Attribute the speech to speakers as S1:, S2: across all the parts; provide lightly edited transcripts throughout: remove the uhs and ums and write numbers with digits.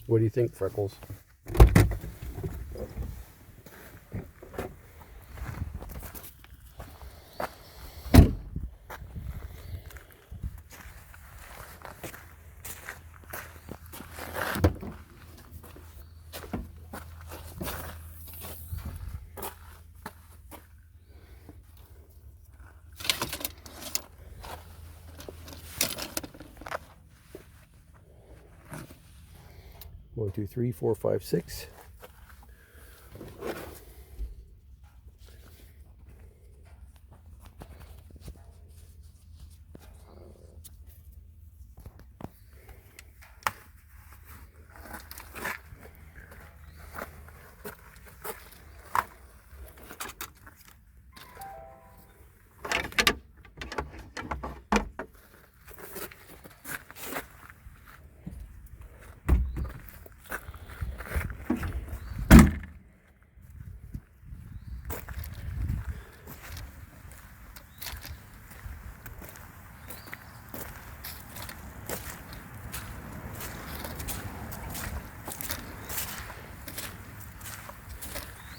S1: What do you think, Freckles? One, two, three, four, five, six.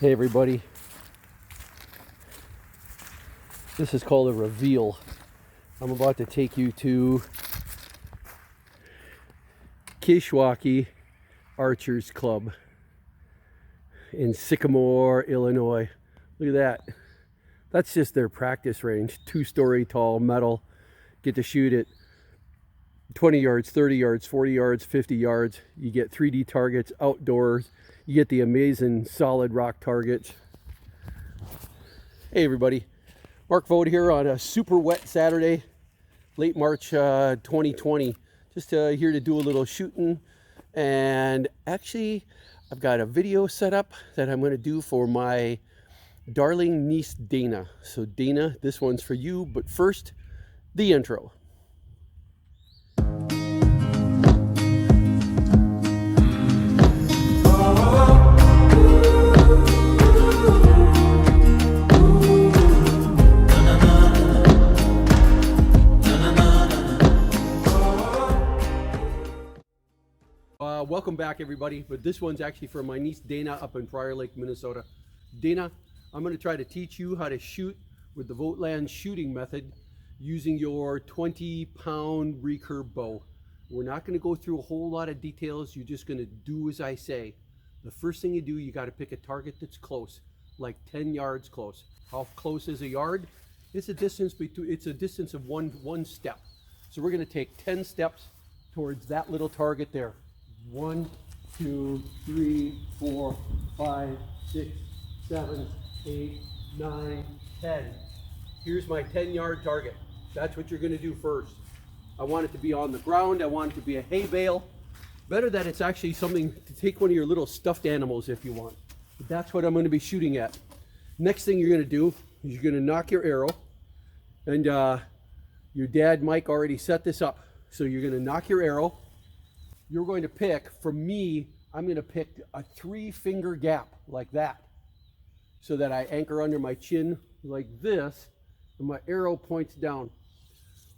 S1: Hey everybody, this is called a reveal. I'm about to take you to Kishwaukee Archers Club in Sycamore, Illinois. Look at that. That's just their practice range. 2-story tall metal. Get to shoot at 20 yards, 30 yards, 40 yards, 50 yards. You get 3D targets outdoors. You get the amazing solid rock targets. Hey everybody, Mark Vogt here on a super wet Saturday, late March 2020. Just here to do a little shooting, and actually I've got a video set up that I'm going to do for my darling niece Dana. So Dana, this one's for you, but first, the intro. Welcome back everybody, but this one's actually for my niece Dana up in Prior Lake, Minnesota. Dana, I'm going to try to teach you how to shoot with the VOGTLAND shooting method using your 20-pound recurve bow. We're not going to go through a whole lot of details. You're just going to do as I say. The first thing you do, you got to pick a target that's close, like 10 yards close. How close is a yard? It's a distance of one step. So we're going to take 10 steps towards that little target there. 1, 2, 3, 4, 5, 6, 7, 8, 9, 10. Here's my 10-yard target. That's what you're going to do first. I want it to be on the ground. I want it to be a hay bale. Better that it's actually something to take one of your little stuffed animals if you want. But that's what I'm going to be shooting at. Next thing you're going to do is you're going to knock your arrow. And your dad Mike already set this up. So you're going to knock your arrow. You're going to pick, for me, I'm going to pick a 3-finger gap like that, so that I anchor under my chin like this, and my arrow points down.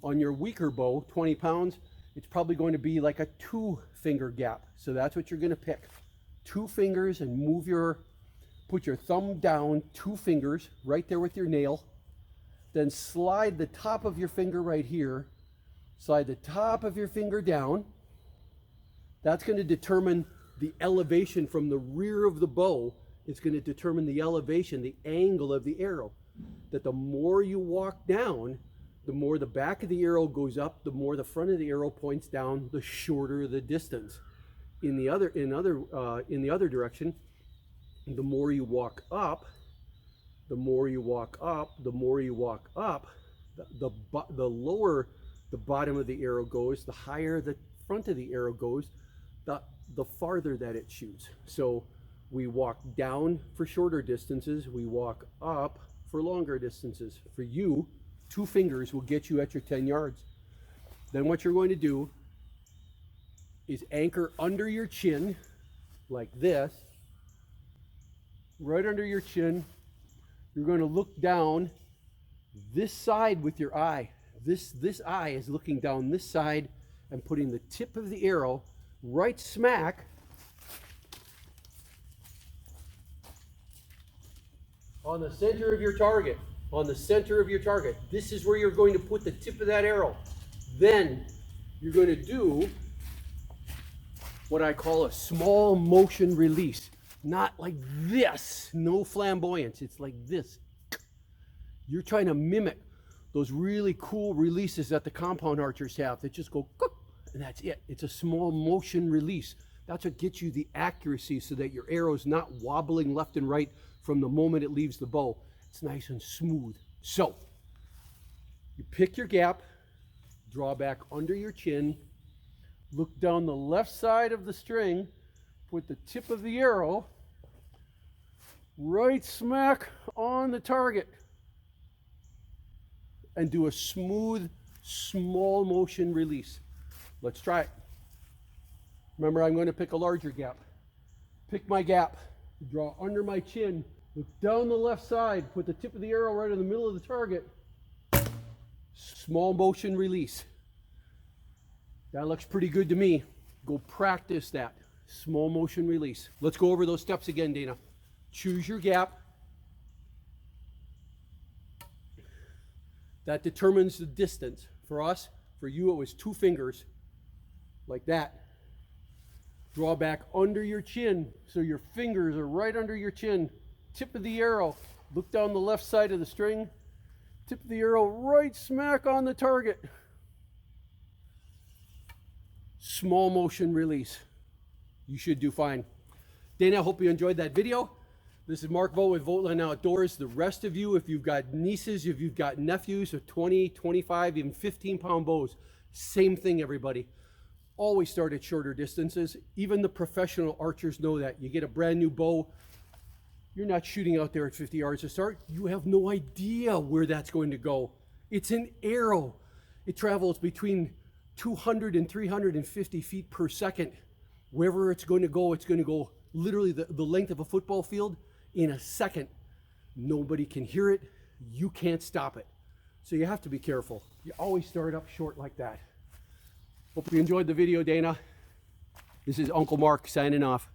S1: On your weaker bow, 20 pounds, it's probably going to be like a 2-finger gap. So that's what you're going to pick. 2 fingers, and put your thumb down, 2 fingers, right there with your nail. Then slide the top of your finger right here, slide the top of your finger down. That's going to determine the elevation from the rear of the bow. It's going to determine the elevation, the angle of the arrow. That the more you walk down, the more the back of the arrow goes up, the more the front of the arrow points down, the shorter the distance. In the other direction, the more you walk up, the lower the bottom of the arrow goes, the higher the front of the arrow goes, the farther that it shoots. So we walk down for shorter distances, we walk up for longer distances. For you, 2 fingers will get you at your 10 yards. Then what you're going to do is anchor under your chin like this, right under your chin. You're going to look down this side with your eye. This eye is looking down this side and putting the tip of the arrow right smack on the center of your target. On the center of your target. This is where you're going to put the tip of that arrow. Then you're going to do what I call a small motion release. Not like this, no flamboyance. It's like this. You're trying to mimic those really cool releases that the compound archers have that just go, and that's it. It's a small motion release. That's what gets you the accuracy so that your arrow's not wobbling left and right from the moment it leaves the bow. It's nice and smooth. So, you pick your gap, draw back under your chin, look down the left side of the string, put the tip of the arrow right smack on the target, and do a smooth, small motion release. Let's try it. Remember, I'm going to pick a larger gap. Pick my gap, draw under my chin, look down the left side, put the tip of the arrow right in the middle of the target. Small motion release. That looks pretty good to me. Go practice that. Small motion release. Let's go over those steps again, Dana. Choose your gap. That determines the distance. For us, for you, it was 2 fingers, like that. Draw back under your chin, so your fingers are right under your chin. Tip of the arrow, look down the left side of the string. Tip of the arrow right smack on the target. Small motion release. You should do fine. Dana, I hope you enjoyed that video. This is Mark Vogt with VOGTLAND Outdoors. The rest of you, if you've got nieces, if you've got nephews of 20, 25, even 15-pound bows, same thing, everybody. Always start at shorter distances. Even the professional archers know that. You get a brand new bow, you're not shooting out there at 50 yards to start. You have no idea where that's going to go. It's an arrow. It travels between 200 and 350 feet per second. Wherever it's going to go literally the length of a football field in a second. Nobody can hear it. You can't stop it. So you have to be careful. You always start up short like that. Hope you enjoyed the video, Dana. This is Uncle Mark signing off.